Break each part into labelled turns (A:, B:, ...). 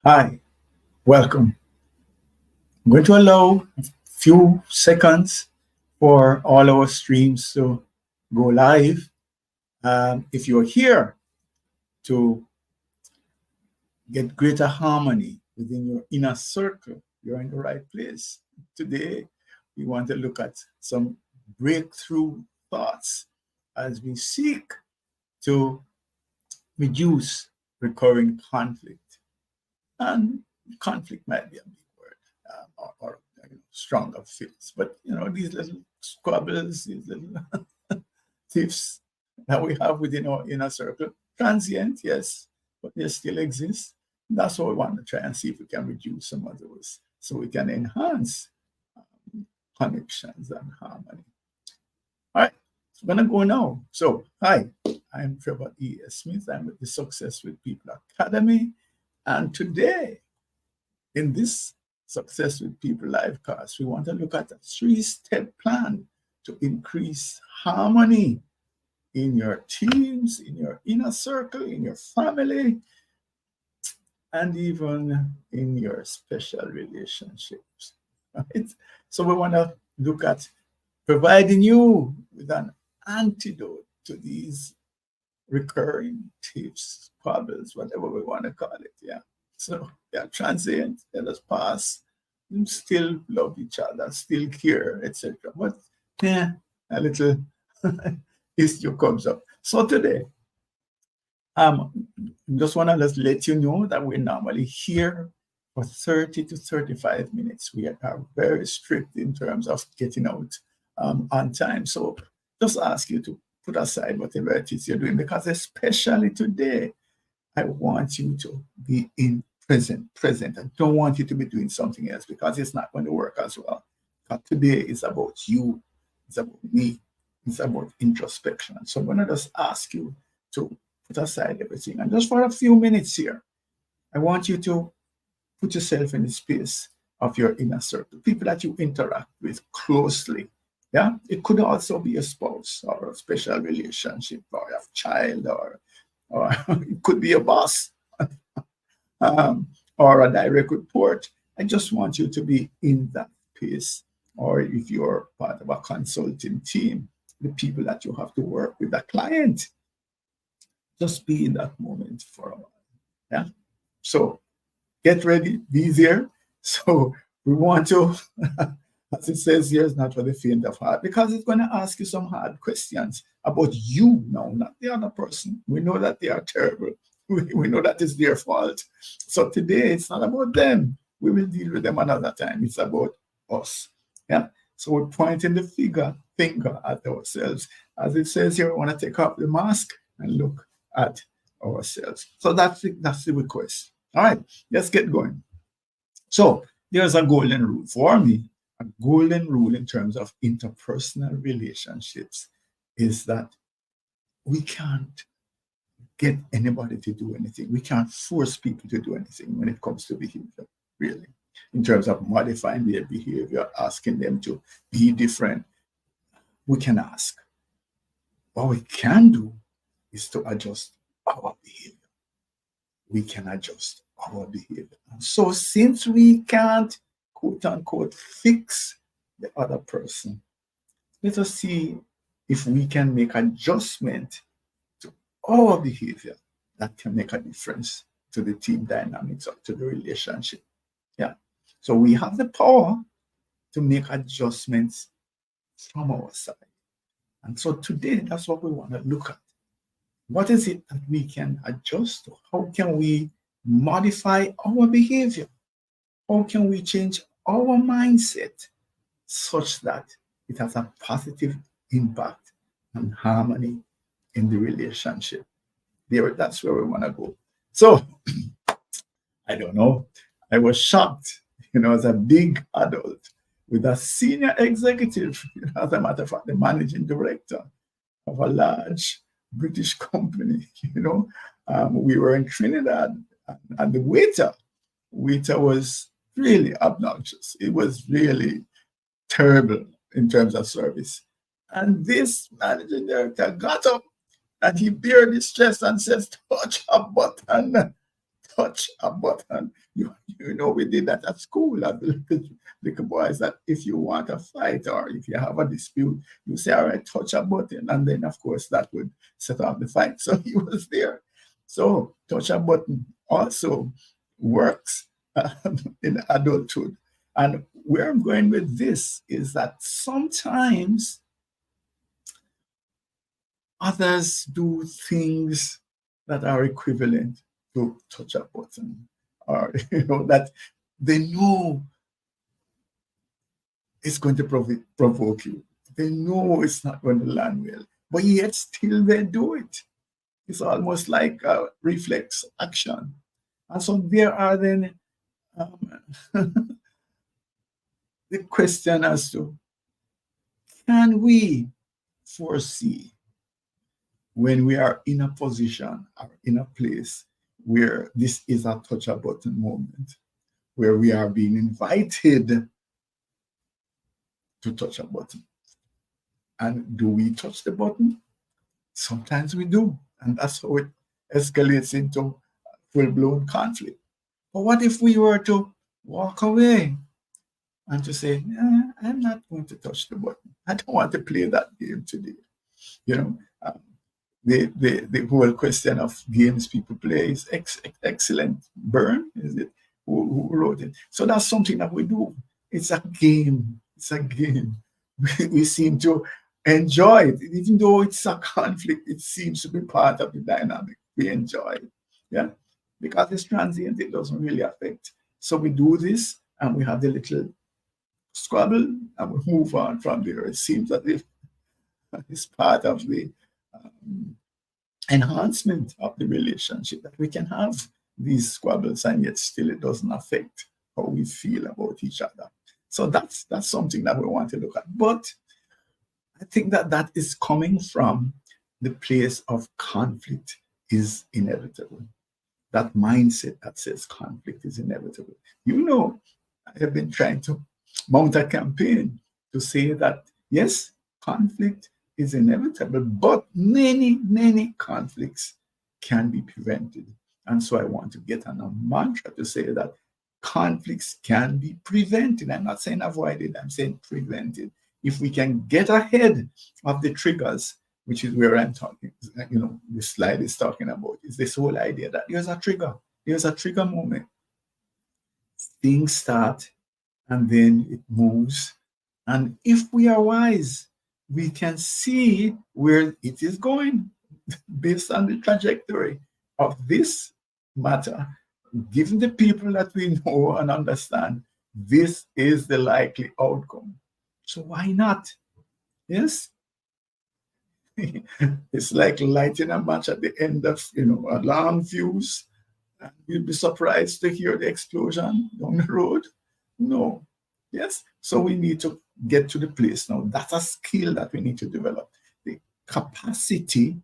A: Hi, welcome. I'm going to allow a few seconds for all our streams to go live. If you're here to get greater harmony within your inner circle, you're in the right place. Today, we want to look at some breakthrough thoughts as we seek to reduce recurring conflict. And conflict might be a big word, or stronger feels. But these little squabbles, these little tiffs that we have within our inner circle, transient, yes, but they still exist. That's what we want to try and see if we can reduce some of those, so we can enhance connections and harmony. All right, so we're gonna go now. So, hi, I'm Trevor E.S. Smith. I'm with the Success with People Academy. And today, in this Success with People live class, we want to look at a 3-step plan to increase harmony in your teams, in your inner circle, in your family, and even in your special relationships. Right? So we want to look at providing you with an antidote to these recurring tips, squabbles, whatever we want to call it. Yeah. So they are transient, let us pass, still love each other, still care, etc. But yeah, a little issue comes up. So today, just want to just let you know that we're normally here for 30 to 35 minutes. We are very strict in terms of getting out on time. So just ask you to put aside whatever it is you're doing, because especially today, I want you to be in present. I don't want you to be doing something else, because it's not going to work as well. Because today is about you, it's about me, it's about introspection. So I'm going to just ask you to put aside everything. And just for a few minutes here, I want you to put yourself in the space of your inner circle, people that you interact with closely. Yeah, it could also be a spouse or a special relationship, or a child, or it could be a boss, or a direct report. I just want you to be in that space. Or if you're part of a consulting team, the people that you have to work with, the client, just be in that moment for a while. Yeah. So get ready, be there. So we want to, as it says here, it's not for the faint of heart, because it's going to ask you some hard questions about you now, not the other person. We know that they are terrible. We know that it's their fault. So today, it's not about them. We will deal with them another time. It's about us. Yeah. So we're pointing the finger at ourselves. As it says here, we want to take off the mask and look at ourselves. So that's the request. All right, let's get going. So there's a golden rule for me. A golden rule in terms of interpersonal relationships is that we can't get anybody to do anything. We can't force people to do anything when it comes to behavior, really. In terms of modifying their behavior, asking them to be different, we can ask. What we can do is to adjust our behavior. We can adjust our behavior. And so since we can't, quote unquote, fix the other person, let us see if we can make adjustment to our behavior that can make a difference to the team dynamics or to the relationship. Yeah. So we have the power to make adjustments from our side. And so today, that's what we want to look at. What is it that we can adjust to? How can we modify our behavior? How can we change our mindset such that it has a positive impact on harmony in the relationship? That's where we want to go. So, I don't know. I was shocked, as a big adult with a senior executive, as a matter of fact, the managing director of a large British company. We were in Trinidad, and the waiter was really obnoxious. It was really terrible in terms of service. And this managing director got up and he bared his chest and says, touch a button, touch a button. You know, we did that at school as little boys, that if you want a fight or if you have a dispute, you say, all right, touch a button. And then, of course, that would set off the fight. So he was there. So touch a button also works in adulthood. And where I'm going with this is that sometimes others do things that are equivalent to touch a button, or that they know it's going to provoke you. They know it's not going to land well, but yet still they do it. It's almost like a reflex action. And so there are then the question as to, can we foresee when we are in a position or in a place where this is a touch a button moment, where we are being invited to touch a button? And do we touch the button? Sometimes we do. And that's how it escalates into full-blown conflict. But what if we were to walk away and to say, I'm not going to touch the button. I don't want to play that game today. The whole question of games people play is excellent. Byrne, is it? Who wrote it? So that's something that we do. It's a game. It's a game. We seem to enjoy it. Even though it's a conflict, it seems to be part of the dynamic. We enjoy it. Yeah. Because it's transient, it doesn't really affect. So we do this and we have the little squabble and we move on from there. It seems as if it's part of the enhancement of the relationship, that we can have these squabbles and yet still it doesn't affect how we feel about each other. So that's something that we want to look at. But I think that is coming from the place of conflict is inevitable. That mindset that says conflict is inevitable. I have been trying to mount a campaign to say that, yes, conflict is inevitable, but many, many conflicts can be prevented. And so I want to get on a mantra to say that conflicts can be prevented. I'm not saying avoided, I'm saying prevented. If we can get ahead of the triggers, which is where I'm talking, this slide is talking about, is this whole idea that there's a trigger moment. Things start and then it moves. And if we are wise, we can see where it is going based on the trajectory of this matter. Given the people that we know and understand, this is the likely outcome. So why not? Yes? It's like lighting a match at the end of, a long fuse. And you'll be surprised to hear the explosion down the road. No. Yes? So we need to get to the place now. That's a skill that we need to develop. The capacity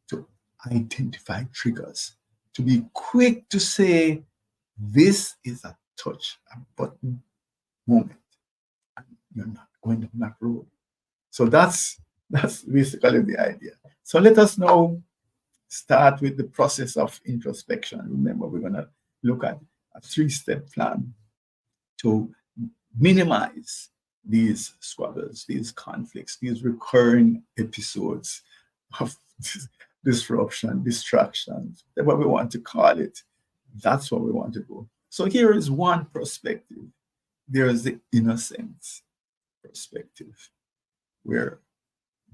A: to identify triggers, to be quick to say, this is a touch a button moment. And you're not going down that road. So that's basically the idea. So let us now start with the process of introspection. Remember, we're going to look at a 3-step plan to minimize these squabbles, these conflicts, these recurring episodes of disruption, distractions, whatever we want to call it. That's what we want to do. So here is one perspective. There is the innocence perspective, where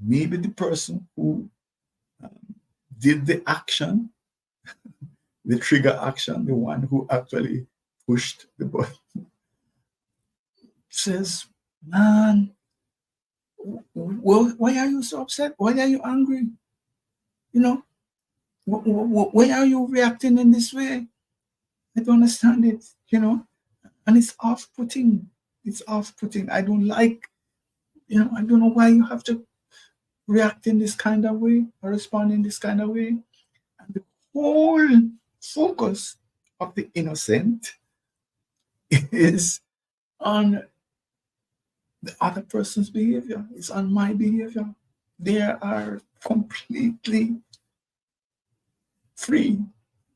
A: maybe the person who did the action, the trigger action, the one who actually pushed the button, says, man, why are you so upset? Why are you angry? Why are you reacting in this way? I don't understand it, and it's off-putting. It's off-putting. I don't like, I don't know why you have to react in this kind of way or respond in this kind of way. And the whole focus of the innocent is on the other person's behavior. It's on my behavior. They are completely free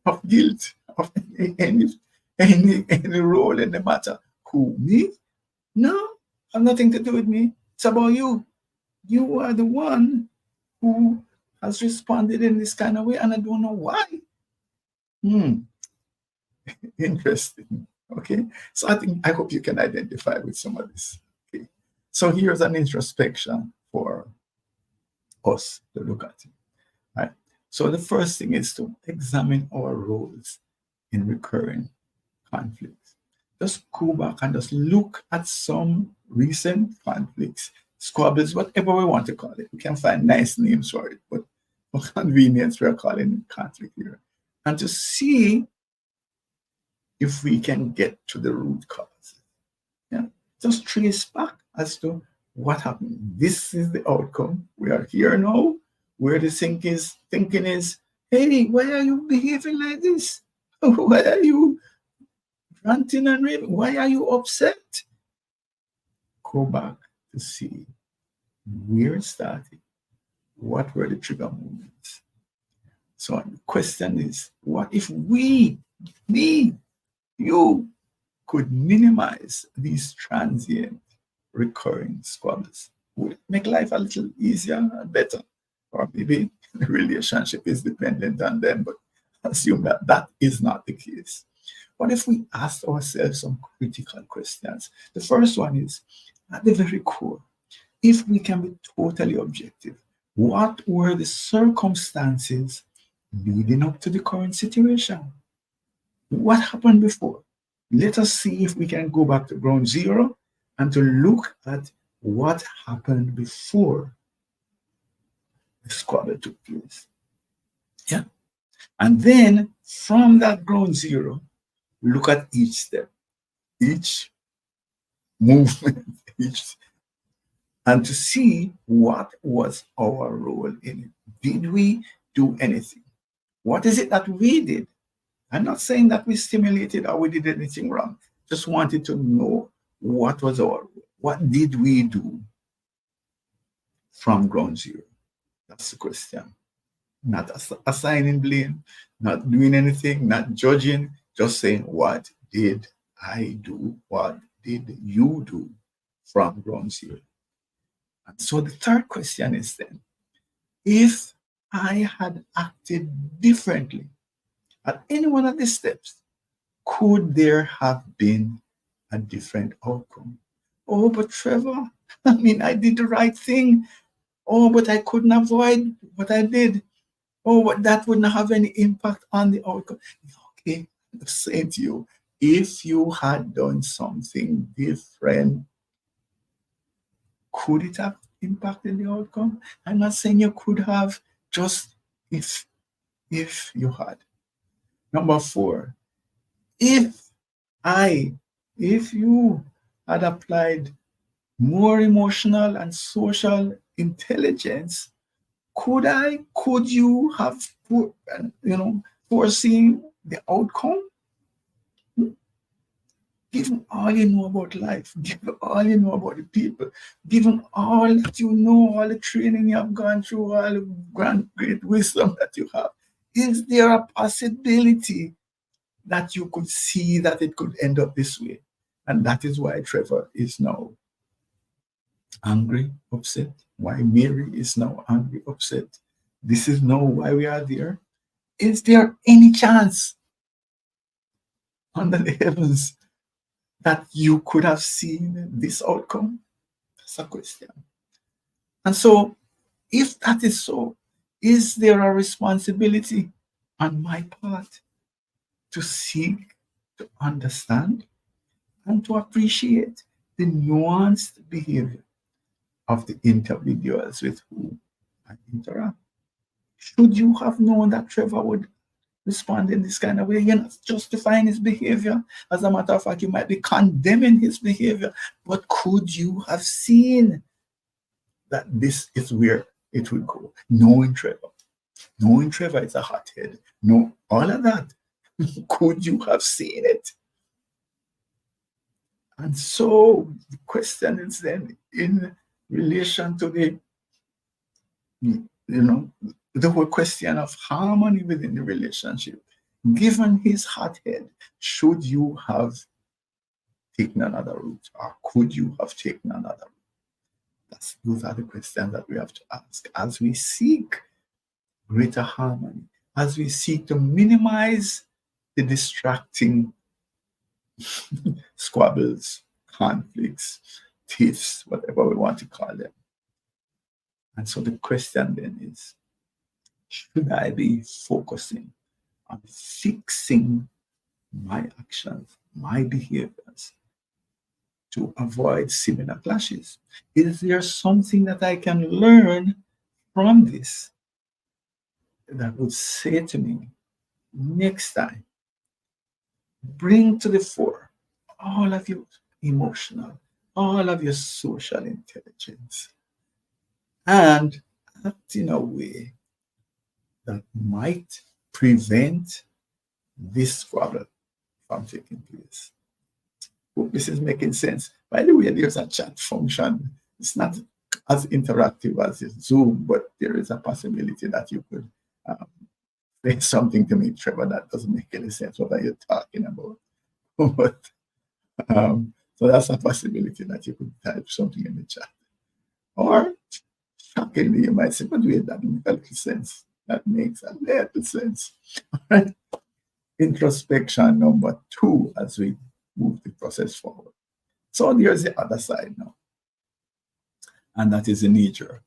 A: of guilt of any role in the matter. Who, me? No, have nothing to do with me. It's about you. You are the one who has responded in this kind of way, and I don't know why. Hmm, interesting. Okay, so I hope you can identify with some of this. Okay, so here's an introspection for us to look at. Right. So the first thing is to examine our roles in recurring conflicts. Just go back and just look at some recent conflicts, squabbles, whatever we want to call it. We can find nice names for it, but for convenience, we're calling it conflict here. And to see if we can get to the root cause. Yeah. Just trace back as to what happened. This is the outcome. We are here now. Where the thinking is, hey, why are you behaving like this? Why are you ranting and raving? Why are you upset? Go back to see where it started. What were the trigger moments? So the question is, what if me, you could minimize these transient recurring squabbles? Would it make life a little easier and better? Or maybe the relationship is dependent on them, but assume that that is not the case. What if we asked ourselves some critical questions? The first one is, at the very core, if we can be totally objective, what were the circumstances leading up to the current situation? What happened before? Let us see if we can go back to ground zero and to look at what happened before the squabble took place. Yeah. And then from that ground zero, look at each step, each movement, and to see what was our role in it. Did we do anything? What is it that we did? I'm not saying that we stimulated or we did anything wrong. Just wanted to know what was our role. What did we do from ground zero? That's the question. Not assigning blame, not doing anything, not judging, just saying, what did I do? What did you do from ground zero? And so the third question is then, if I had acted differently at any one of these steps, could there have been a different outcome? Oh, but Trevor, I mean, I did the right thing. Oh, but I couldn't avoid what I did. Oh, but that wouldn't have any impact on the outcome. Okay, I'm saying to you, if you had done something different, could it have impacted the outcome? I'm not saying you could have, just if you had. Number 4, if you had applied more emotional and social intelligence, could you have foreseen the outcome? Given all you know about life, given all you know about the people, given all that you know, all the training you have gone through, all the great wisdom that you have, is there a possibility that you could see that it could end up this way? And that is why Trevor is now angry, upset, why Mary is now angry, upset. This is now why we are there. Is there any chance under the heavens that you could have seen this outcome? That's a question. And so, if that is so, is there a responsibility on my part to seek to understand and to appreciate the nuanced behavior of the individuals with whom I interact? Should you have known that Trevor would respond in this kind of way? You're not justifying his behavior. As a matter of fact, you might be condemning his behavior. But could you have seen that this is where it will go? Knowing Trevor is a hothead. No, all of that. Could you have seen it? And so the question is then, in relation to the whole question of harmony within the relationship, given his hot head, should you have taken another route, or could you have taken another route? Those are the questions that we have to ask as we seek greater harmony, as we seek to minimize the distracting squabbles, conflicts, tiffs, whatever we want to call them. And so the question then is, should I be focusing on fixing my actions, my behaviors, to avoid similar clashes? Is there something that I can learn from this that would say to me, next time, bring to the fore all of your emotional, all of your social intelligence, and act in a way that might prevent this squabble from taking place. Hope this is making sense. By the way, there's a chat function. It's not as interactive as Zoom, but there is a possibility that you could say something to me, Trevor, that doesn't make any sense. What are you talking about? But so that's a possibility that you could type something in the chat. Or shockingly, you might say, but wait, that makes a little sense. That makes a little sense. All right. Introspection number 2 as we move the process forward. So there's the other side now. And that is the knee-jerk.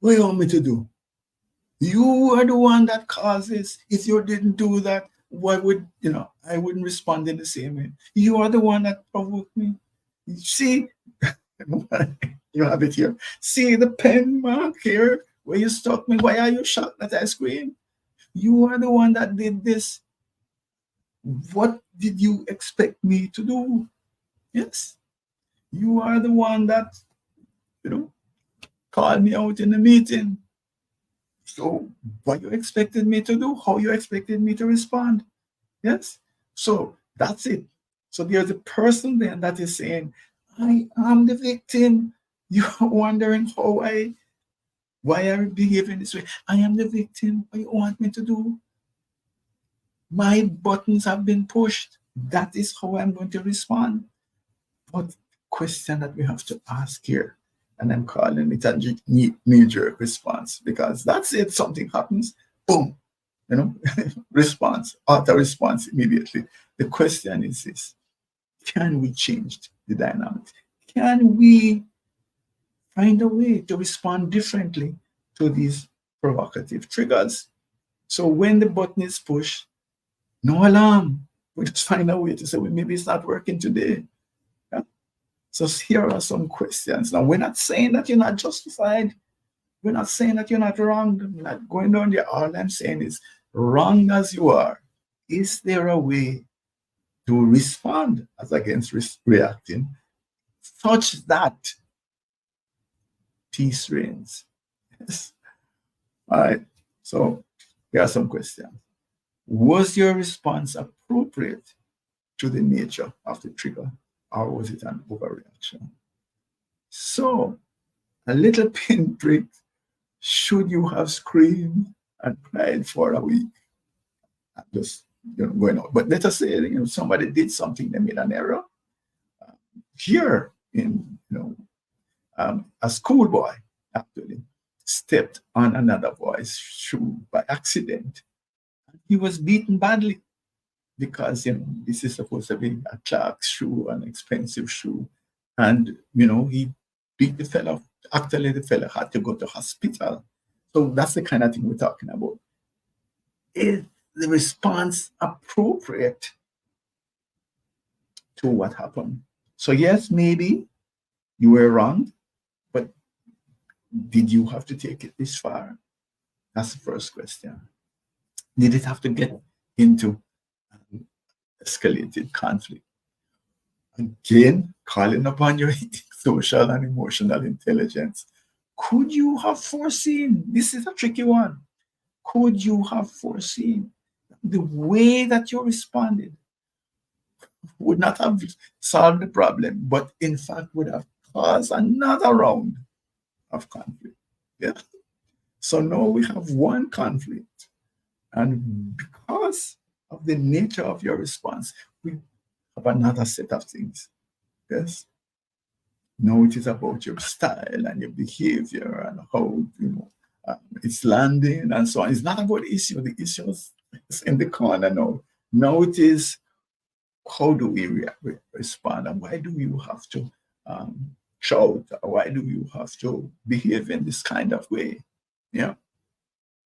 A: What do you want me to do? You are the one that causes. If you didn't do that, why would, I wouldn't respond in the same way. You are the one that provoked me. See, you have it here. See the pen mark here where you struck me. Why are you shocked that I screamed? You are the one that did this. What did you expect me to do? Yes. You are the one that, called me out in the meeting. So what you expected me to do, how you expected me to respond. Yes. So that's it. So there's a person then that is saying, I am the victim. You're wondering why I'm behaving this way. I am the victim. What you want me to do? My buttons have been pushed. That is how I'm going to respond. But the question that we have to ask here, and I'm calling it a knee-jerk response, because that's it. Something happens, boom, response, auto response immediately. The question is this: can we change the dynamics? Can we find a way to respond differently to these provocative triggers? So when the button is pushed, no alarm. We just find a way to say, well, maybe it's not working today. Yeah? So here are some questions. Now, we're not saying that you're not justified. We're not saying that you're not wrong. We're not going down there. All I'm saying is, wrong as you are, is there a way to respond as against reacting such that peace reigns? Yes. All right. So here are some questions. Was your response appropriate to the nature of the trigger, or was it an overreaction? So, a little pinprick, should you have screamed and cried for a week? I'm just going on. But let us say somebody did something, they made an error. Here in a schoolboy actually stepped on another boy's shoe by accident. He was beaten badly because this is supposed to be a Clark's shoe, an expensive shoe, and he beat the fellow. Actually, the fellow had to go to hospital. So that's the kind of thing we're talking about. Is the response appropriate to what happened? So yes, maybe you were wrong, but did you have to take it this far? That's the first question. Did it have to get into escalated conflict? Again, calling upon your social and emotional intelligence. Could you have foreseen? This is a tricky one. Could you have foreseen the way that you responded would not have solved the problem, but in fact would have caused another round of conflict? Yeah. So now we have one conflict. And because of the nature of your response, we have another set of things. Yes. Now it is about your style and your behavior and how it's landing and so on. It's not about the issue. The issue is in the corner now. Now it is how do we respond, and why do you have to shout? Why do you have to behave in this kind of way? Yeah.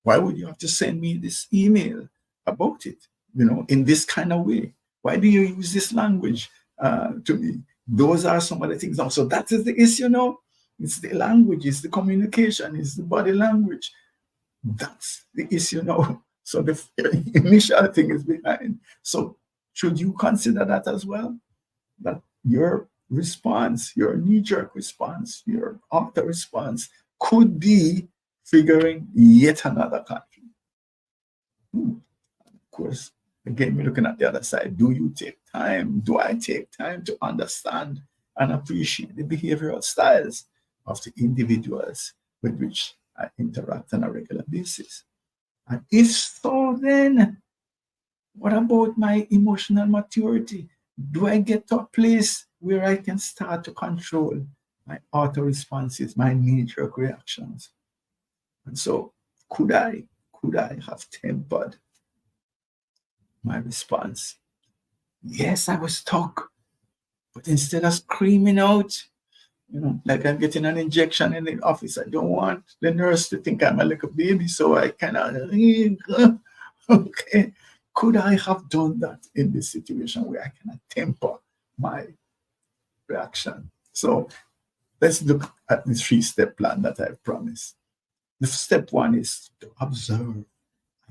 A: Why would you have to send me this email about it? In this kind of way. Why do you use this language to me? Those are some of the things now. So that is the issue now. It's the language, it's the communication, it's the body language. That's the issue now. So the initial thing is behind. So should you consider that as well? That your response, your knee-jerk response, your auto response could be triggering yet another conflict. Of course, again, we're looking at the other side. Do you take time? Do I take time to understand and appreciate the behavioral styles of the individuals with which I interact on a regular basis? And if so, then what about my emotional maturity? Do I get to a place where I can start to control my auto responses, my knee-jerk reactions? And so could I have tempered my response? Yes, I was stuck, but instead of screaming out, like I'm getting an injection in the office, I don't want the nurse to think I'm a little baby, so I cannot. Okay, could I have done that in this situation where I cannot temper my reaction? So let's look at the 3-step plan that I've promised. The step 1 is to observe,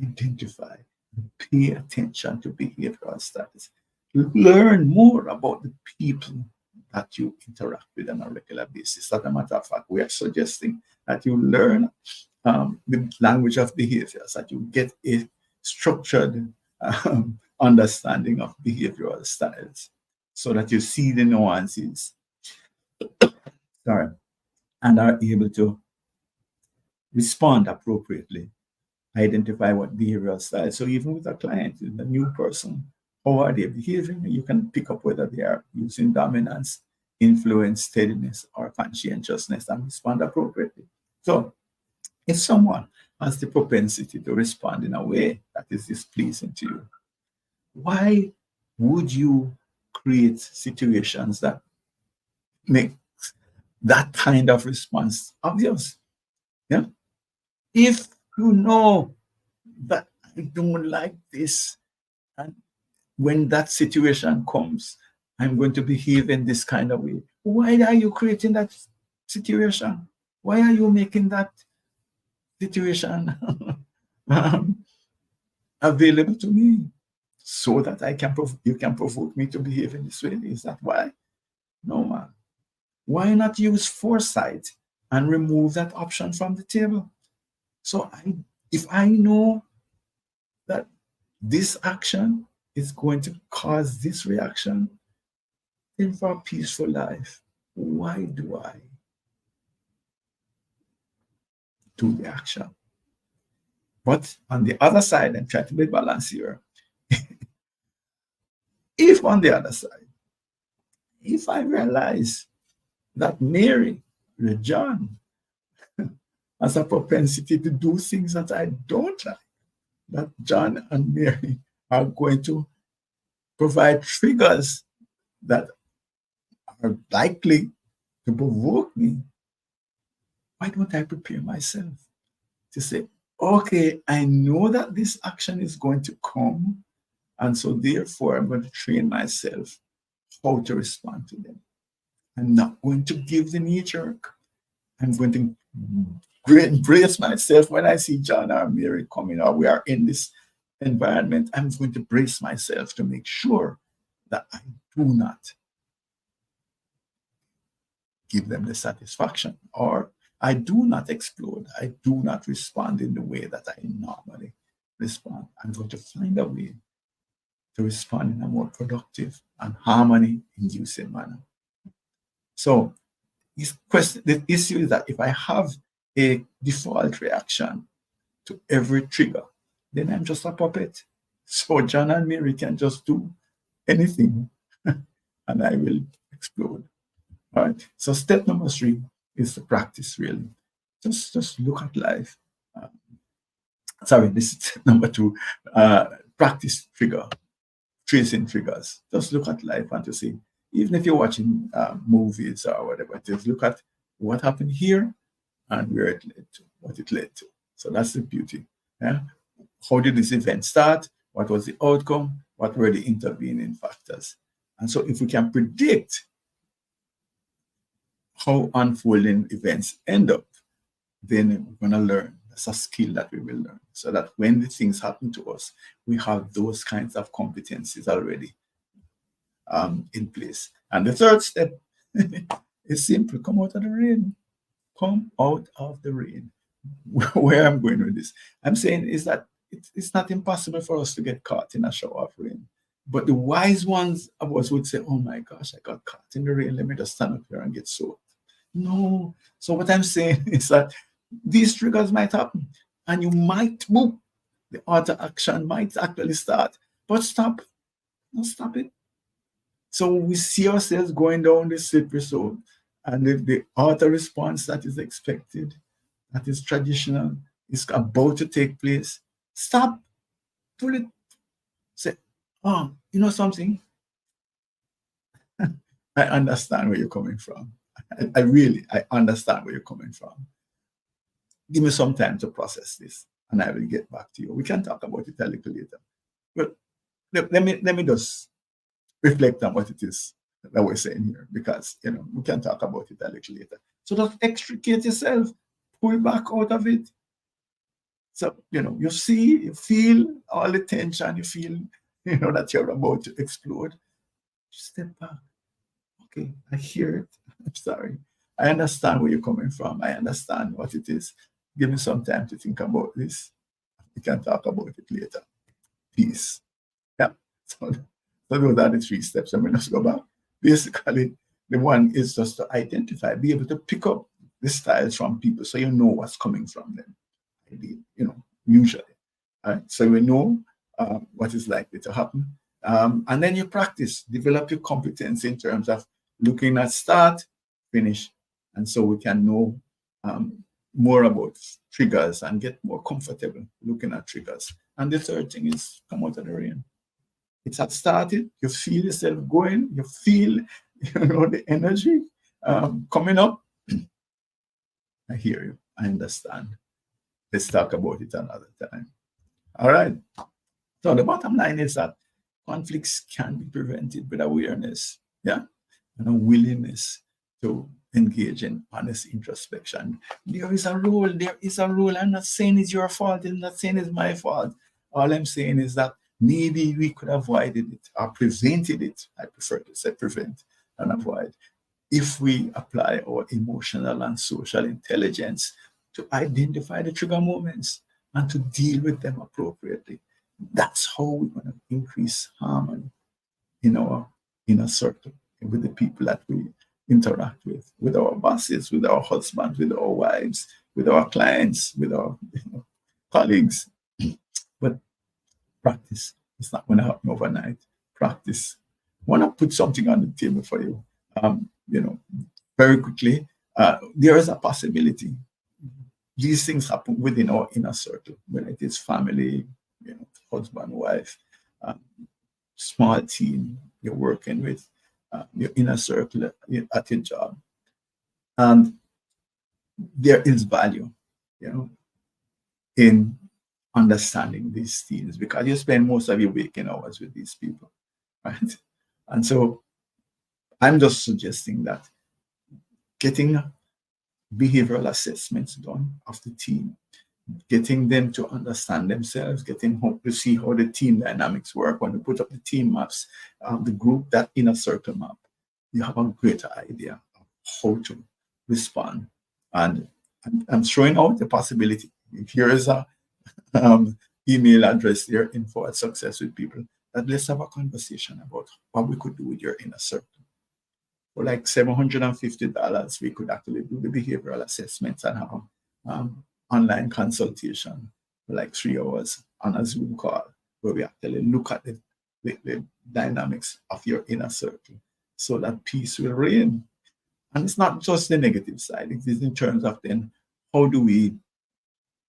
A: identify, pay attention to behavioral styles. Learn more about the people that you interact with on a regular basis. As a matter of fact, we are suggesting that you learn the language of behaviors, that you get a structured understanding of behavioral styles so that you see the nuances, and are able to respond appropriately, identify what behavioral style. So even with a client, a new person, how are they behaving? You can pick up whether they are using dominance, influence, steadiness, or conscientiousness, and respond appropriately. So if someone has the propensity to respond in a way that is displeasing to you, why would you create situations that make that kind of response obvious? Yeah. If you know that I don't like this, and when that situation comes, I'm going to behave in this kind of way. Why are you creating that situation? Why are you making that situation available to me so that you can provoke me to behave in this way? Is that why? No, man. Why not use foresight and remove that option from the table? So if I know that this action is going to cause this reaction, then for a peaceful life, why do I do the action? But on the other side, and try to be balanced here, if on the other side, if I realize that Mary or John has a propensity to do things that I don't like, that John and Mary are going to provide triggers that are likely to provoke me, why don't I prepare myself to say, okay, I know that this action is going to come, and so therefore I'm going to train myself how to respond to them. I'm not going to give the knee jerk. I'm going to brace myself when I see John or Mary coming, or we are in this environment. I'm going to brace myself to make sure that I do not give them the satisfaction, or I do not explode. I do not respond in the way that I normally respond. I'm going to find a way to respond in a more productive and harmony-inducing manner. So the issue is that if I have a default reaction to every trigger, then I'm just a puppet. So John and Mary can just do anything and I will explode. All right. So step number 3 is the practice, really. Just look at life. Uh, Sorry, this is step number 2. Practice tracing triggers. Just look at life and to see, even if you're watching movies or whatever, just look at what happened here and where it led to, what it led to. So that's the beauty. Yeah. How did this event start? What was the outcome? What were the intervening factors? And so if we can predict how unfolding events end up, then we're going to learn. That's a skill that we will learn. So that when the things happen to us, we have those kinds of competencies already in place. And the third step is simple. Come out of the rain. Come out of the rain. Where I'm going with this, I'm saying is that it's not impossible for us to get caught in a shower of rain. But the wise ones of us would say, oh my gosh, I got caught in the rain. Let me just stand up here and get soaked. No. So what I'm saying is that these triggers might happen and you might move. The auto action might actually start, but stop. No, stop it. So we see ourselves going down the slippery slope, and if the auto response that is expected, that is traditional, is about to take place, stop, pull it, say, oh, you know something? I understand where you're coming from. I understand where you're coming from. Give me some time to process this, and I will get back to you. We can talk about it a little later. But let me just reflect on what it is that we're saying here, because we can talk about it a little later. So just extricate yourself, pull back out of it. So you see, you feel all the tension, you feel that you're about to explode. Step back. Okay, I hear it. I'm sorry. I understand where you're coming from. I understand what it is. Give me some time to think about this. We can talk about it later. Peace. Yeah. So those are the 3 steps. I'm going to go back. Basically, the one is just to identify, be able to pick up the styles from people so you know what's coming from them. Usually. All right? So we know what is likely to happen. And then you practice, develop your competence in terms of looking at start, finish. And so we can know more about triggers and get more comfortable looking at triggers. And the third thing is come out of the rain. It has started. You feel yourself going. You feel, the energy coming up. I hear you. I understand. Let's talk about it another time. All right. So the bottom line is that conflicts can be prevented with awareness, yeah, and a willingness to engage in honest introspection. There is a role. I'm not saying it's your fault. I'm not saying it's my fault. All I'm saying is that maybe we could have avoided it or prevented it. I prefer to say prevent and avoid, if we apply our emotional and social intelligence to identify the trigger moments and to deal with them appropriately. That's how we're going to increase harmony in our inner circle with the people that we interact with our bosses, with our husbands, with our wives, with our clients, with our colleagues. But practice. It's not going to happen overnight. Practice. I want to put something on the table for you. Very quickly, there is a possibility these things happen within our inner circle, whether it is family, husband, wife, small team you're working with, your inner circle at your job. And there is value, in understanding these things, because you spend most of your waking hours with these people, right? And so I'm just suggesting that getting behavioral assessments done of the team, getting them to understand themselves, getting to see how the team dynamics work. When we put up the team maps, the group, that inner circle map, you have a greater idea of how to respond. And I'm throwing out the possibility. If here is a email address there, info@success with people, that let's have a conversation about what we could do with your inner circle. For like $750, we could actually do the behavioral assessments and have online consultation for like 3 hours on a Zoom call. where we actually look at the dynamics of your inner circle so that peace will reign. And it's not just the negative side, it is in terms of then how do we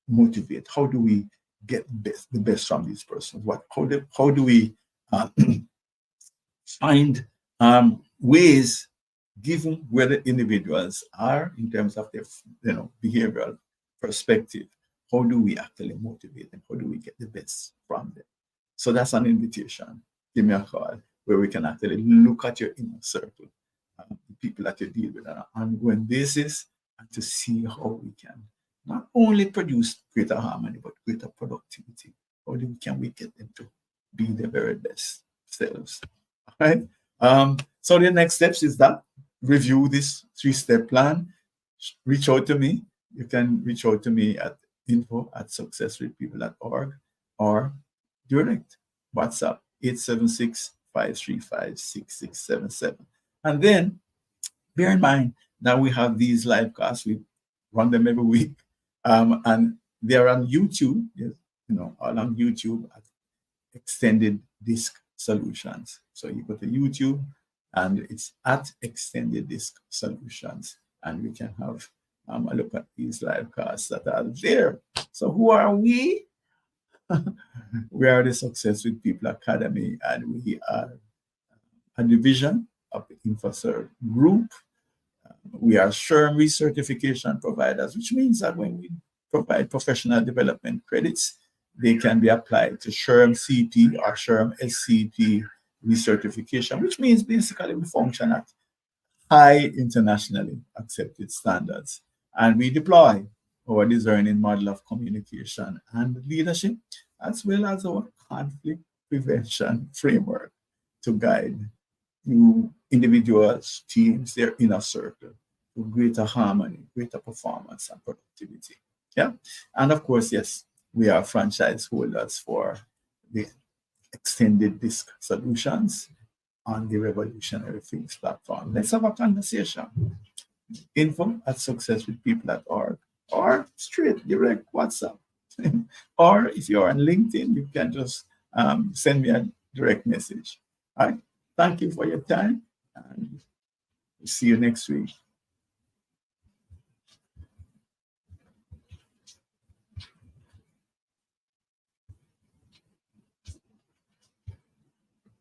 A: motivate, how do we get the best from these persons, how do we uh, find ways, given where the individuals are in terms of their behavioral perspective, how do we actually motivate them, how do we get the best from them. So that's an invitation. Give me a call where we can actually look at your inner circle, the people that you deal with on an ongoing basis, and to see how we can not only produce greater harmony, but greater productivity. Can we get them to be their very best selves? All right. So the next steps is that review this 3-step plan. Reach out to me. You can reach out to me at info@successwithpeople.org or direct WhatsApp 876-535-6677. And then bear in mind that we have these live casts. We run them every week. And they're on YouTube, all on YouTube at Extended Disc Solutions. So you go to YouTube and it's at Extended Disc Solutions. And we can have a look at these live casts that are there. So who are we? We are the Success with People Academy, and we are a division of the InfoServe Group. We are SHRM recertification providers, which means that when we provide professional development credits, they can be applied to SHRM CP or SHRM SCP recertification, which means basically we function at high internationally accepted standards. And we deploy our discerning model of communication and leadership, as well as our conflict prevention framework to guide you individuals, teams, their inner circle to greater harmony, greater performance, and productivity. Yeah. And of course, yes, we are franchise holders for the Extended Disc Solutions on the Revolutionary Things platform. Let's have a conversation. info@successwithpeople.org or straight direct WhatsApp. Or if you're on LinkedIn, you can just send me a direct message. All right. Thank you for your time, and see you next week.